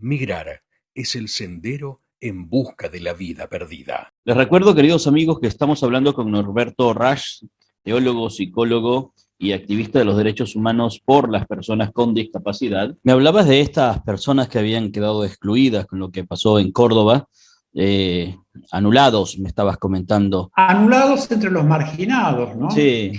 Migrar es el sendero en busca de la vida perdida. Les recuerdo, queridos amigos, que estamos hablando con Norberto Rasch, teólogo, psicólogo y activista de los derechos humanos por las personas con discapacidad. Me hablabas de estas personas que habían quedado excluidas con lo que pasó en Córdoba, anulados, me estabas comentando. Anulados entre los marginados, ¿no? Sí.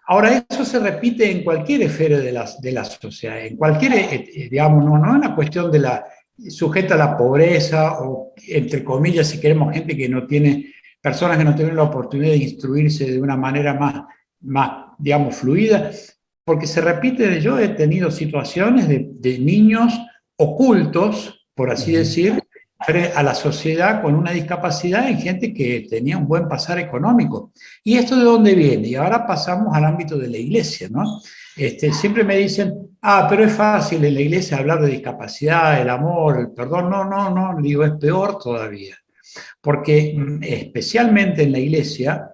Ahora, eso se repite en cualquier esfera de la sociedad, en cualquier, digamos, no es una cuestión de la sujeta a la pobreza o, entre comillas, si queremos, gente que no tiene, personas que no tienen la oportunidad de instruirse de una manera más digamos, fluida, porque se repite, yo he tenido situaciones de niños ocultos, por así decir, a la sociedad con una discapacidad en gente que tenía un buen pasar económico. ¿Y esto de dónde viene? Y ahora pasamos al ámbito de la iglesia, ¿no? Siempre me dicen, pero es fácil en la iglesia hablar de discapacidad, el amor, el perdón. No, digo, es peor todavía. Porque especialmente en la iglesia,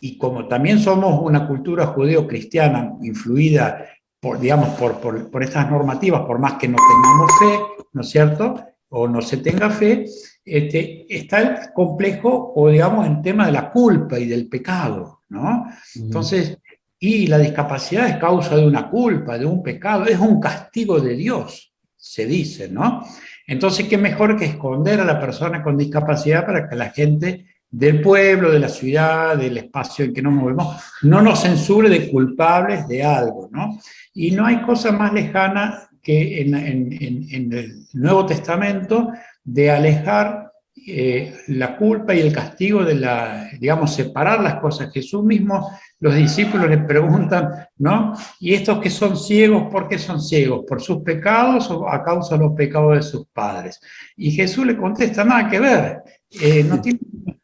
y como también somos una cultura judeo-cristiana influida por, digamos, por estas normativas, por más que no tengamos fe, ¿no es cierto?, o no se tenga fe, está el complejo, o digamos, el tema de la culpa y del pecado, ¿no? Entonces, y la discapacidad es causa de una culpa, de un pecado, es un castigo de Dios, se dice, ¿no? Entonces, ¿qué mejor que esconder a la persona con discapacidad para que la gente del pueblo, de la ciudad, del espacio en que nos movemos, no nos censure de culpables de algo, ¿no? Y no hay cosa más lejana que en el Nuevo Testamento de alejar la culpa y el castigo de la, digamos, separar las cosas. Jesús mismo, los discípulos le preguntan, ¿no? ¿Y estos que son ciegos, por qué son ciegos? ¿Por sus pecados o a causa de los pecados de sus padres? Y Jesús le contesta, nada que ver, no tiene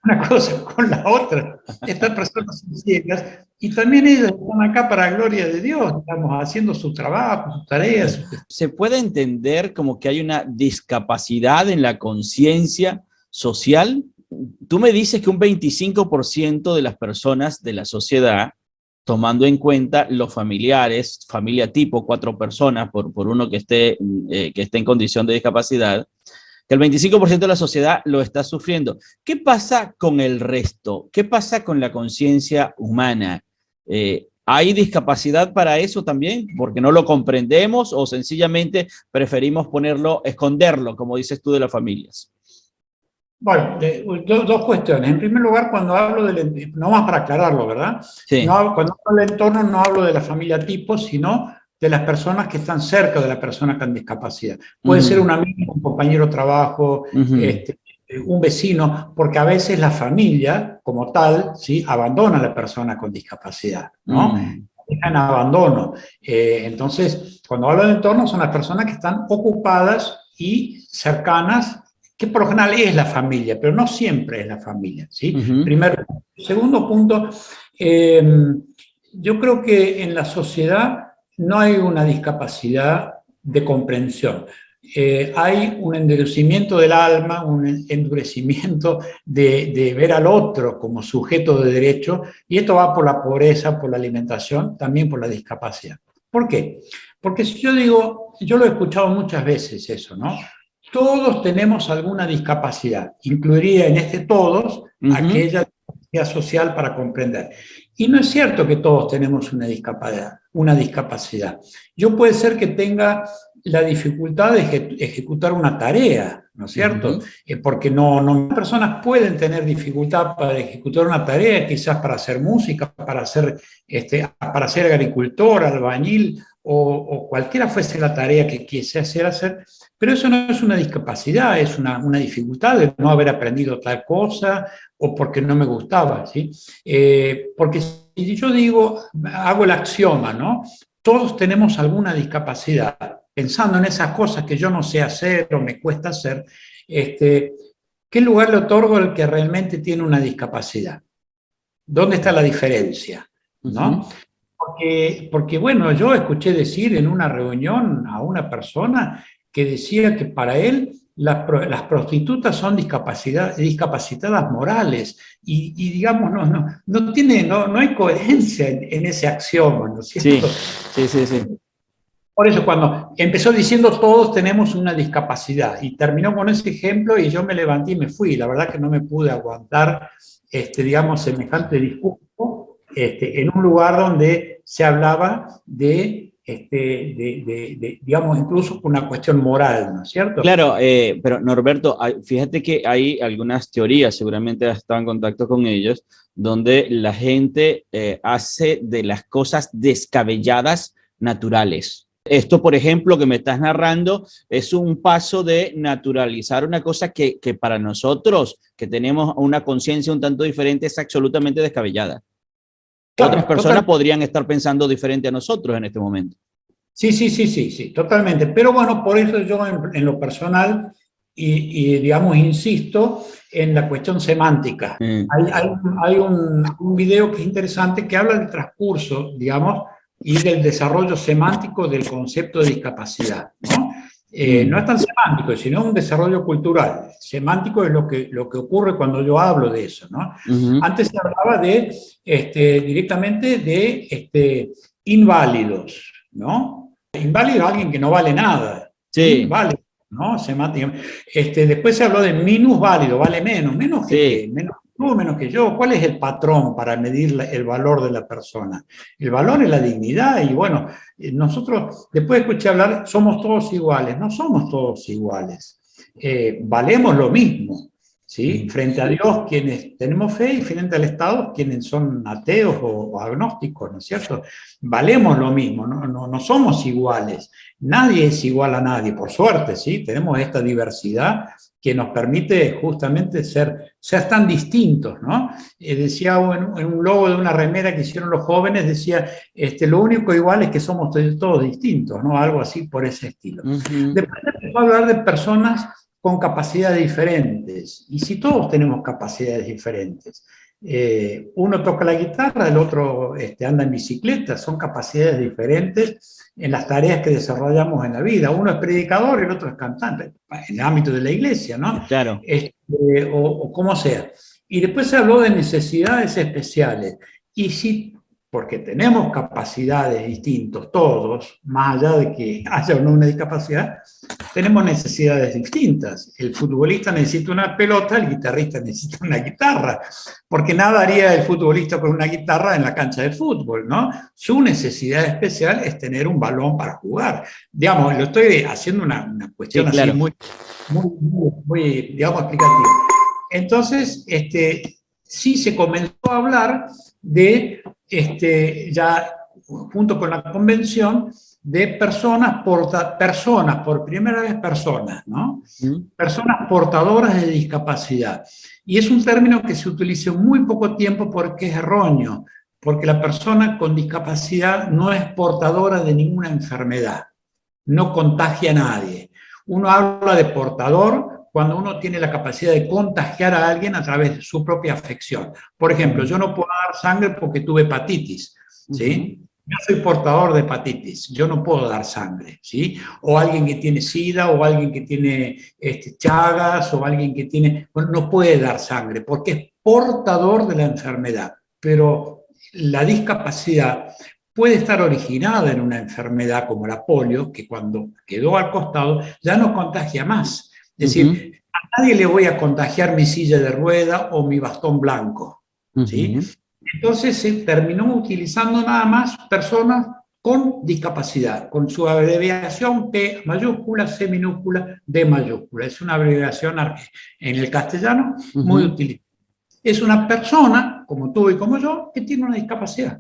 una cosa con la otra. Estas personas son ciegas y también ellos están acá para la gloria de Dios, estamos haciendo su trabajo, sus tareas. ¿Se puede entender como que hay una discapacidad en la conciencia social? Tú me dices que un 25% de las personas de la sociedad, tomando en cuenta los familiares, familia tipo, 4 personas por uno que esté en condición de discapacidad, que el 25% de la sociedad lo está sufriendo. ¿Qué pasa con el resto? ¿Qué pasa con la conciencia humana? ¿Hay discapacidad para eso también? ¿Porque no lo comprendemos o sencillamente preferimos esconderlo, como dices tú, de las familias? Bueno, dos cuestiones. En primer lugar, cuando hablo no más para aclararlo, ¿verdad? Sí. Cuando hablo del entorno no hablo de la familia tipo, sino de las personas que están cerca de la persona con discapacidad. Puede ser un amigo, un compañero de trabajo, un vecino, porque a veces la familia, como tal, ¿sí?, abandona a la persona con discapacidad, ¿no? Dejan abandono. Entonces, cuando hablo de entorno, son las personas que están ocupadas y cercanas, que por lo general es la familia, pero no siempre es la familia, ¿sí? Primero. Segundo punto, yo creo que en la sociedad no hay una discapacidad de comprensión. Hay un endurecimiento del alma, un endurecimiento de ver al otro como sujeto de derecho, y esto va por la pobreza, por la alimentación, también por la discapacidad. ¿Por qué? Porque si yo digo, yo lo he escuchado muchas veces eso, ¿no? Todos tenemos alguna discapacidad, incluiría en todos aquella discapacidad social para comprender. Y no es cierto que todos tenemos una discapacidad. Yo puede ser que tenga la dificultad de ejecutar una tarea, ¿no es cierto? Porque las personas pueden tener dificultad para ejecutar una tarea, quizás para hacer música, para ser agricultor, albañil, o cualquiera fuese la tarea que quisiese hacer, pero eso no es una discapacidad, es una dificultad de no haber aprendido tal cosa o porque no me gustaba, ¿sí? Porque si yo digo, hago el axioma, ¿no? Todos tenemos alguna discapacidad, pensando en esas cosas que yo no sé hacer o me cuesta hacer, ¿qué lugar le otorgo al que realmente tiene una discapacidad? ¿Dónde está la diferencia? ¿No? Porque, bueno, yo escuché decir en una reunión a una persona que decía que para él las prostitutas son discapacitadas morales y digamos, no hay coherencia en ese axioma, ¿no es cierto? Sí. Por eso cuando empezó diciendo todos tenemos una discapacidad y terminó con ese ejemplo y yo me levanté y me fui. La verdad que no me pude aguantar, digamos, semejante discurso en un lugar donde se hablaba digamos, incluso una cuestión moral, ¿no es cierto? Claro, pero Norberto, fíjate que hay algunas teorías, seguramente has estado en contacto con ellos, donde la gente hace de las cosas descabelladas naturales. Esto, por ejemplo, que me estás narrando, es un paso de naturalizar una cosa que para nosotros, que tenemos una conciencia un tanto diferente, es absolutamente descabellada. Claro, Otras personas podrían estar pensando diferente a nosotros en este momento. Sí, totalmente. Pero bueno, por eso yo en lo personal, digamos, insisto en la cuestión semántica. Hay un video que es interesante que habla del transcurso, digamos, y del desarrollo semántico del concepto de discapacidad, ¿no? No es tan semántico, sino un desarrollo cultural. Semántico es lo que ocurre cuando yo hablo de eso, ¿no? Antes se hablaba directamente de inválidos, ¿no? Inválido es alguien que no vale nada. Sí. Inválido, ¿no? Después se habló de minusválido, vale menos que, Sí. menos que yo. ¿Cuál es el patrón para medir el valor de la persona? El valor es la dignidad y bueno, nosotros, después escuché hablar, somos todos iguales. No somos todos iguales. Valemos lo mismo. ¿Sí? Frente a Dios quienes tenemos fe y frente al Estado quienes son ateos o agnósticos, ¿no es cierto? Valemos lo mismo, no somos iguales, nadie es igual a nadie, por suerte, ¿sí? Tenemos esta diversidad que nos permite justamente ser tan distintos, ¿no? Decía en un logo de una remera que hicieron los jóvenes, decía, lo único igual es que somos todos distintos, ¿no? Algo así por ese estilo. Después empezó a hablar de personas con capacidades diferentes. Y si todos tenemos capacidades diferentes, uno toca la guitarra, el otro anda en bicicleta, son capacidades diferentes en las tareas que desarrollamos en la vida. Uno es predicador y el otro es cantante, en el ámbito de la iglesia, ¿no? Claro. O como sea. Y después se habló de necesidades especiales. Y si porque tenemos capacidades distintas, todos, más allá de que haya o no una discapacidad, tenemos necesidades distintas. El futbolista necesita una pelota, el guitarrista necesita una guitarra, porque nada haría el futbolista con una guitarra en la cancha de fútbol, ¿no? Su necesidad especial es tener un balón para jugar. Digamos, lo estoy haciendo una cuestión así muy, digamos, explicativa. Entonces, sí se comenzó a hablar de, ya junto con la convención, de personas, por primera vez personas, ¿no? Personas portadoras de discapacidad. Y es un término que se utiliza muy poco tiempo porque es erróneo, porque la persona con discapacidad no es portadora de ninguna enfermedad, no contagia a nadie. Uno habla de portador cuando uno tiene la capacidad de contagiar a alguien a través de su propia afección. Por ejemplo, yo no puedo dar sangre porque tuve hepatitis, ¿sí? Yo soy portador de hepatitis, yo no puedo dar sangre, ¿sí? O alguien que tiene SIDA, o alguien que tiene Chagas, o alguien que tiene... Bueno, no puede dar sangre porque es portador de la enfermedad. Pero la discapacidad puede estar originada en una enfermedad como la polio, que cuando quedó al costado ya no contagia más. Es decir, a nadie le voy a contagiar mi silla de rueda o mi bastón blanco, ¿sí? Entonces se terminó utilizando nada más personas con discapacidad, con su abreviación P mayúscula, C minúscula, D mayúscula. Es una abreviación en el castellano muy útil. Es una persona, como tú y como yo, que tiene una discapacidad.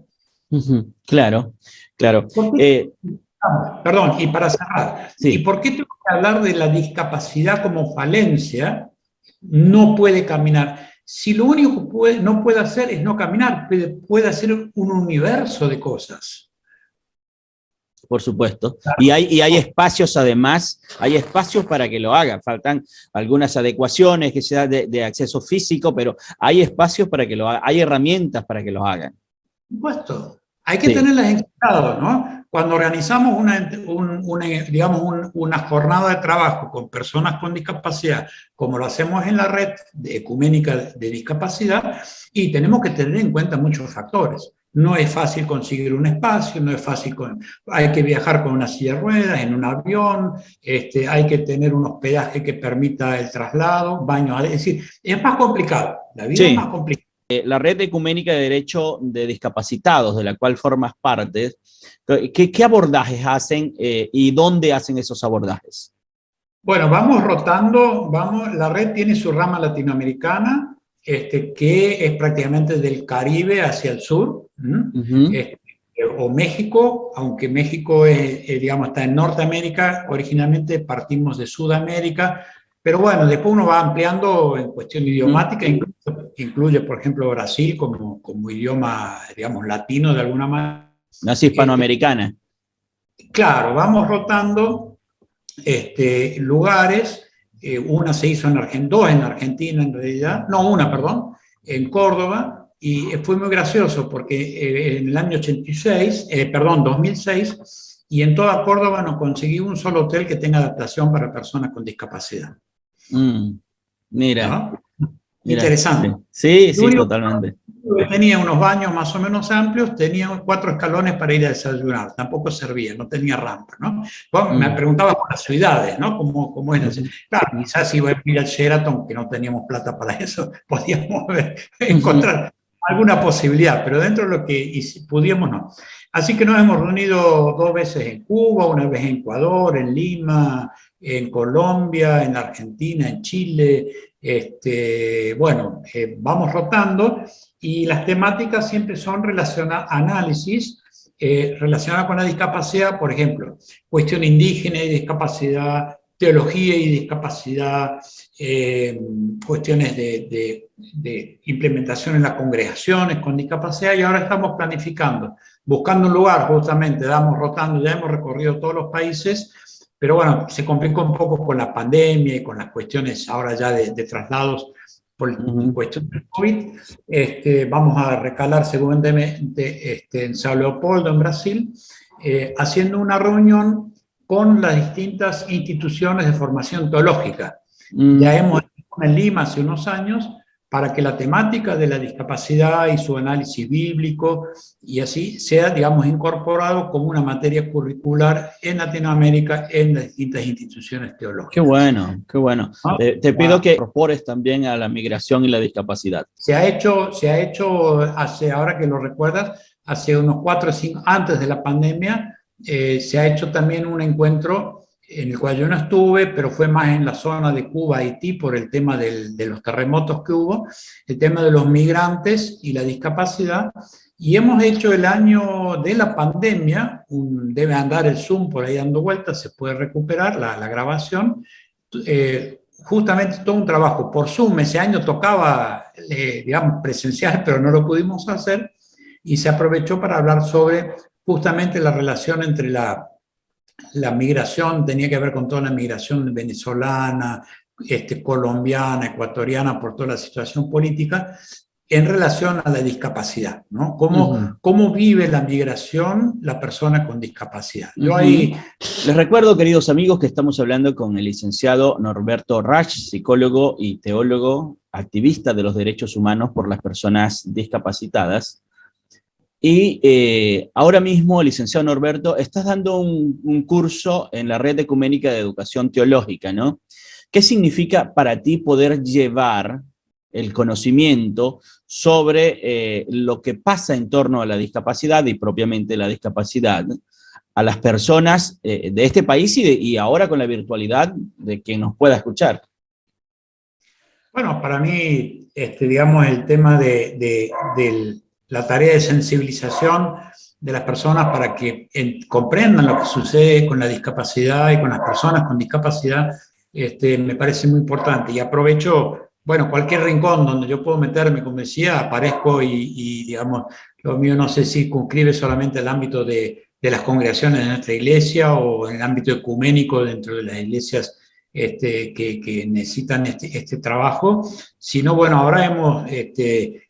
Claro, claro. Perdón, y para cerrar, ¿y por qué tengo que hablar de la discapacidad como falencia? No puede caminar. Si lo único que no puede hacer es no caminar, puede hacer un universo de cosas. Por supuesto. Y hay espacios, además, hay espacios para que lo haga. Faltan algunas adecuaciones que sea de acceso físico, pero hay espacios para que lo haga. Hay herramientas para que lo hagan. Por supuesto. Hay que tenerlas en cuidado, ¿no? Cuando organizamos una jornada de trabajo con personas con discapacidad, como lo hacemos en la red ecuménica de discapacidad, y tenemos que tener en cuenta muchos factores. no es fácil conseguir un espacio, no es fácil, hay que viajar con una silla de ruedas, en un avión, hay que tener un hospedaje que permita el traslado, baños, es decir, es más complicado, la vida es más Sí, complicada. la Red Ecuménica de Derecho de Discapacitados, de la cual formas parte, ¿qué abordajes hacen y dónde hacen esos abordajes? Bueno, vamos rotando, la red tiene su rama latinoamericana, que es prácticamente del Caribe hacia el sur, Ujú. o México, aunque México digamos, está en Norteamérica, originalmente partimos de Sudamérica, pero bueno, después uno va ampliando en cuestión idiomática, incluye, por ejemplo, Brasil como idioma, digamos, latino de alguna manera. Así hispanoamericana. Claro, vamos rotando lugares, una se hizo dos en Argentina en realidad, no una, perdón, en Córdoba, y fue muy gracioso porque en el año 2006, y en toda Córdoba no conseguí un solo hotel que tenga adaptación para personas con discapacidad. Mira, ¿No? mira. Interesante. Sí, Lo sí, único totalmente. que tenía unos baños más o menos amplios, tenía 4 escalones para ir a desayunar, tampoco servía, no tenía rampa, ¿no? Bueno, me preguntaba por las ciudades, ¿no? ¿Cómo es? Claro, quizás si iba a ir al Sheraton, que no teníamos plata para eso, podíamos encontrar alguna posibilidad, pero dentro de lo que pudimos, no. Así que nos hemos reunido 2 veces en Cuba, una vez en Ecuador, en Lima, en Colombia, en Argentina, en Chile. Bueno, vamos rotando y las temáticas siempre son relacionadas, análisis relacionadas con la discapacidad, por ejemplo, cuestión indígena y discapacidad, teología y discapacidad, cuestiones de implementación en las congregaciones con discapacidad, y ahora estamos planificando, buscando un lugar justamente, vamos rotando, ya hemos recorrido todos los países, pero bueno, se complicó un poco con la pandemia y con las cuestiones ahora ya de traslados por cuestión del COVID. Vamos a recalar seguramente en São Leopoldo, en Brasil, haciendo una reunión con las distintas instituciones de formación teológica. Ya hemos estado en Lima hace unos años para que la temática de la discapacidad y su análisis bíblico y así sea, digamos, incorporado como una materia curricular en Latinoamérica en las distintas instituciones teológicas. Qué bueno, qué bueno. ¿No? Te pido que incorpores también a la migración y la discapacidad. Se ha hecho hace, ahora que lo recuerdas, hace unos 4 o 5, antes de la pandemia, se ha hecho también un encuentro en el cual yo no estuve, pero fue más en la zona de Cuba, Haití, por el tema de los terremotos que hubo, el tema de los migrantes y la discapacidad, y hemos hecho el año de la pandemia, debe andar el Zoom por ahí dando vueltas, se puede recuperar la grabación, justamente todo un trabajo por Zoom. Ese año tocaba, digamos, presencial, pero no lo pudimos hacer, y se aprovechó para hablar sobre justamente la relación entre la migración, tenía que ver con toda la migración venezolana, colombiana, ecuatoriana, por toda la situación política, en relación a la discapacidad, ¿no? ¿Cómo vive la migración la persona con discapacidad? Yo ahí... Les recuerdo, queridos amigos, que estamos hablando con el licenciado Norberto Rach, psicólogo y teólogo, activista de los derechos humanos por las personas discapacitadas. Y ahora mismo, licenciado Norberto, estás dando un curso en la Red Ecuménica de Educación Teológica, ¿no? ¿Qué significa para ti poder llevar el conocimiento sobre lo que pasa en torno a la discapacidad y propiamente la discapacidad a las personas de este país y ahora con la virtualidad de quien nos pueda escuchar? Bueno, para mí, digamos, el tema de la tarea de sensibilización de las personas para que comprendan lo que sucede con la discapacidad y con las personas con discapacidad, me parece muy importante. Y aprovecho, bueno, cualquier rincón donde yo puedo meterme, como decía, aparezco y digamos, lo mío no se circunscribe solamente al ámbito de las congregaciones de nuestra iglesia o en el ámbito ecuménico dentro de las iglesias que necesitan este trabajo, sino, bueno, ahora hemos...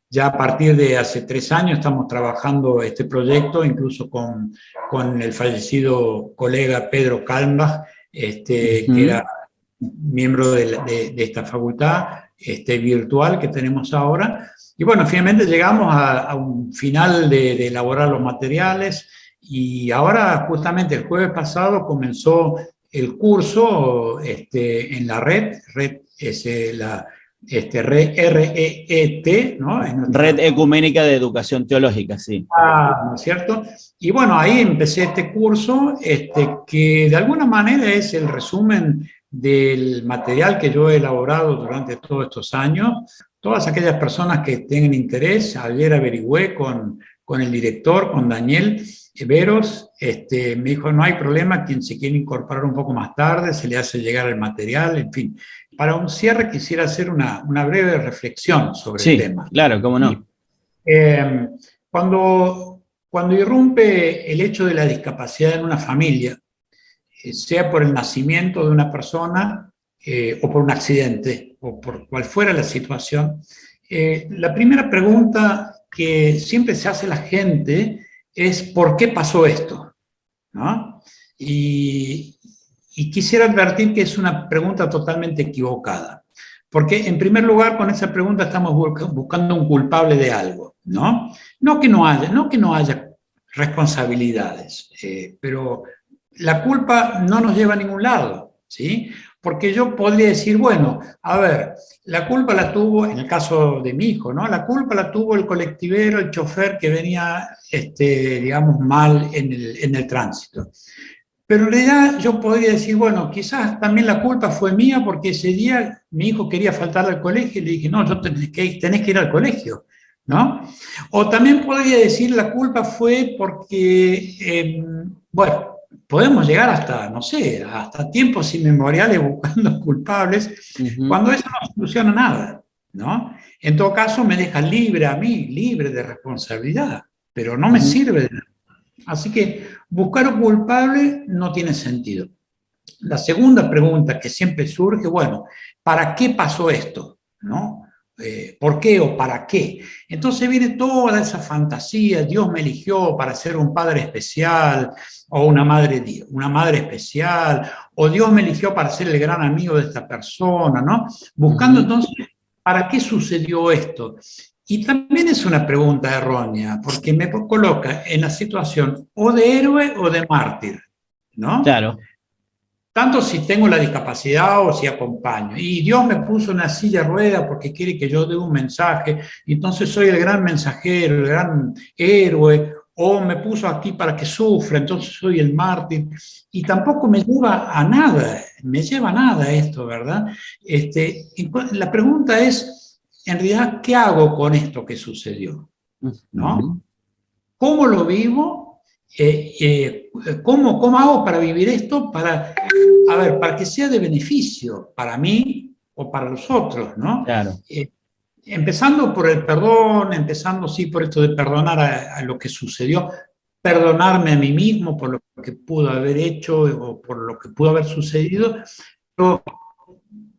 ya a partir de hace 3 años estamos trabajando este proyecto, incluso con el fallecido colega Pedro Kalmbach, que era miembro de esta facultad, virtual que tenemos ahora. Y bueno, finalmente llegamos a un final de elaborar los materiales y ahora justamente el jueves pasado comenzó el curso en la red es la REET, ¿no? Es nuestra Red Ecuménica de Educación Teológica, sí. ¿no es cierto? Y bueno, ahí empecé este curso, que de alguna manera es el resumen del material que yo he elaborado durante todos estos años. Todas aquellas personas que tengan interés, ayer averigüé con el director, con Daniel Veros, me dijo, no hay problema, quien se quiere incorporar un poco más tarde, se le hace llegar el material, en fin. Para un cierre quisiera hacer una breve reflexión sobre el tema. Claro, cómo no. Cuando irrumpe el hecho de la discapacidad en una familia, sea por el nacimiento de una persona o por un accidente, o por cual fuera la situación, la primera pregunta que siempre se hace la gente es ¿por qué pasó esto? ¿No? Y quisiera advertir que es una pregunta totalmente equivocada. Porque, en primer lugar, con esa pregunta estamos buscando un culpable de algo, ¿no? No que no haya responsabilidades, pero la culpa no nos lleva a ningún lado, ¿sí? Porque yo podría decir, bueno, a ver, la culpa la tuvo, en el caso de mi hijo, ¿no? La culpa la tuvo el colectivero, el chofer que venía, digamos, mal en el tránsito. Pero en realidad yo podría decir, bueno, quizás también la culpa fue mía porque ese día mi hijo quería faltar al colegio y le dije, no, tenés que ir al colegio, ¿no? O también podría decir la culpa fue porque, bueno, podemos llegar hasta, no sé, hasta tiempos inmemoriales buscando culpables, cuando eso no soluciona nada, ¿no? En todo caso me deja libre a mí, libre de responsabilidad, pero no me sirve de nada. Así que buscar un culpable no tiene sentido. La segunda pregunta que siempre surge, bueno, ¿para qué pasó esto? ¿No? ¿Por qué o para qué? Entonces viene toda esa fantasía, Dios me eligió para ser un padre especial o una madre especial, o Dios me eligió para ser el gran amigo de esta persona, ¿no? Buscando entonces, ¿para qué sucedió esto? Y también es una pregunta errónea, porque me coloca en la situación o de héroe o de mártir, ¿no? Claro. Tanto si tengo la discapacidad o si acompaño. Y Dios me puso una silla de ruedas porque quiere que yo dé un mensaje, y entonces soy el gran mensajero, el gran héroe, o me puso aquí para que sufra, entonces soy el mártir. Y tampoco me lleva a nada esto, ¿verdad? La pregunta es, en realidad, ¿qué hago con esto que sucedió? ¿No? ¿Cómo lo vivo? ¿Cómo hago para vivir esto? Para que sea de beneficio para mí o para los otros, ¿no? Claro. Empezando por el perdón, empezando, sí, por esto de perdonar a lo que sucedió, perdonarme a mí mismo por lo que pudo haber hecho o por lo que pudo haber sucedido, pero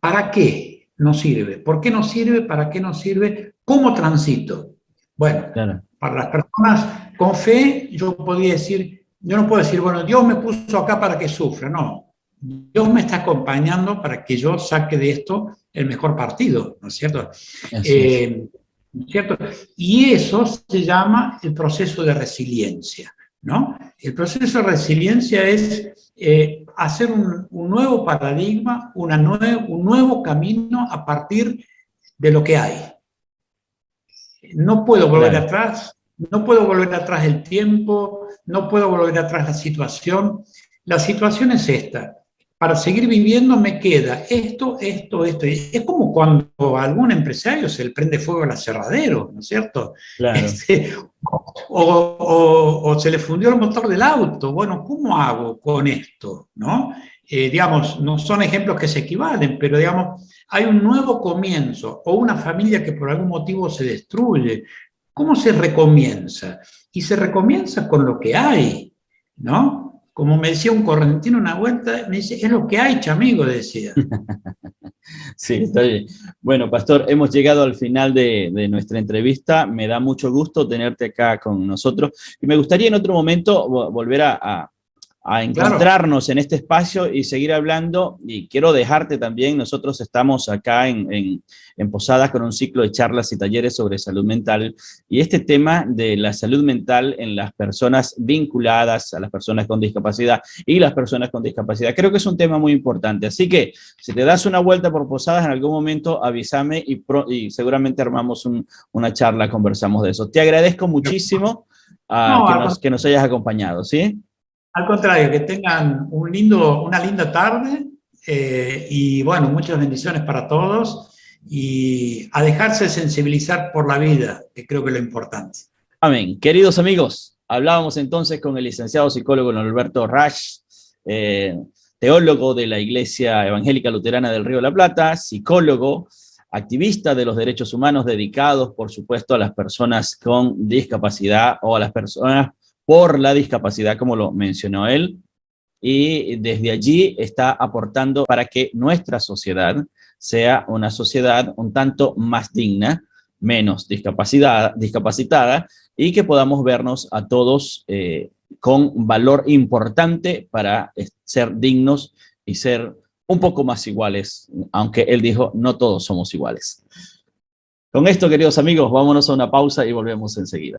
¿para qué no sirve? ¿Por qué no sirve? ¿Para qué no sirve? ¿Cómo transito? Bueno, claro. Para las personas con fe, yo no puedo decir, bueno, Dios me puso acá para que sufra, no. Dios me está acompañando para que yo saque de esto el mejor partido, ¿no es cierto? ¿Cierto? Y eso se llama el proceso de resiliencia, ¿no? El proceso de resiliencia es hacer un nuevo paradigma, un nuevo camino a partir de lo que hay. No puedo volver atrás, no puedo volver atrás el tiempo, no puedo volver atrás la situación. La situación es esta. Para seguir viviendo me queda esto. Es como cuando a algún empresario se le prende fuego al aserradero, ¿no es cierto? Claro. O se le fundió el motor del auto. Bueno, ¿cómo hago con esto? ¿No? Digamos, no son ejemplos que se equivalen, pero digamos, hay un nuevo comienzo, o una familia que por algún motivo se destruye. ¿Cómo se recomienza? Y se recomienza con lo que hay, ¿no? Como me decía un correntino una vuelta, me dice, es lo que hay, chamigo, decía. Sí, está bien. Bueno, Pastor, hemos llegado al final de nuestra entrevista. Me da mucho gusto tenerte acá con nosotros. Y me gustaría en otro momento volver a a encontrarnos en este espacio y seguir hablando. Y quiero dejarte también, nosotros estamos acá en Posadas con un ciclo de charlas y talleres sobre salud mental, y este tema de la salud mental en las personas vinculadas a las personas con discapacidad y las personas con discapacidad, creo que es un tema muy importante. Así que si te das una vuelta por Posadas en algún momento, avísame y seguramente armamos una charla, conversamos de eso. Te agradezco muchísimo que nos hayas acompañado, ¿sí? Al contrario, que tengan una linda tarde y bueno, muchas bendiciones para todos y a dejarse sensibilizar por la vida, que creo que es lo importante. Amén. Queridos amigos, hablábamos entonces con el licenciado psicólogo Norberto Rasch, teólogo de la Iglesia Evangélica Luterana del Río de la Plata, psicólogo, activista de los derechos humanos, dedicados, por supuesto, a las personas con discapacidad o a las personas por la discapacidad, como lo mencionó él, y desde allí está aportando para que nuestra sociedad sea una sociedad un tanto más digna, menos discapacitada, y que podamos vernos a todos con valor importante para ser dignos y ser un poco más iguales, aunque él dijo, no todos somos iguales. Con esto, queridos amigos, vámonos a una pausa y volvemos enseguida.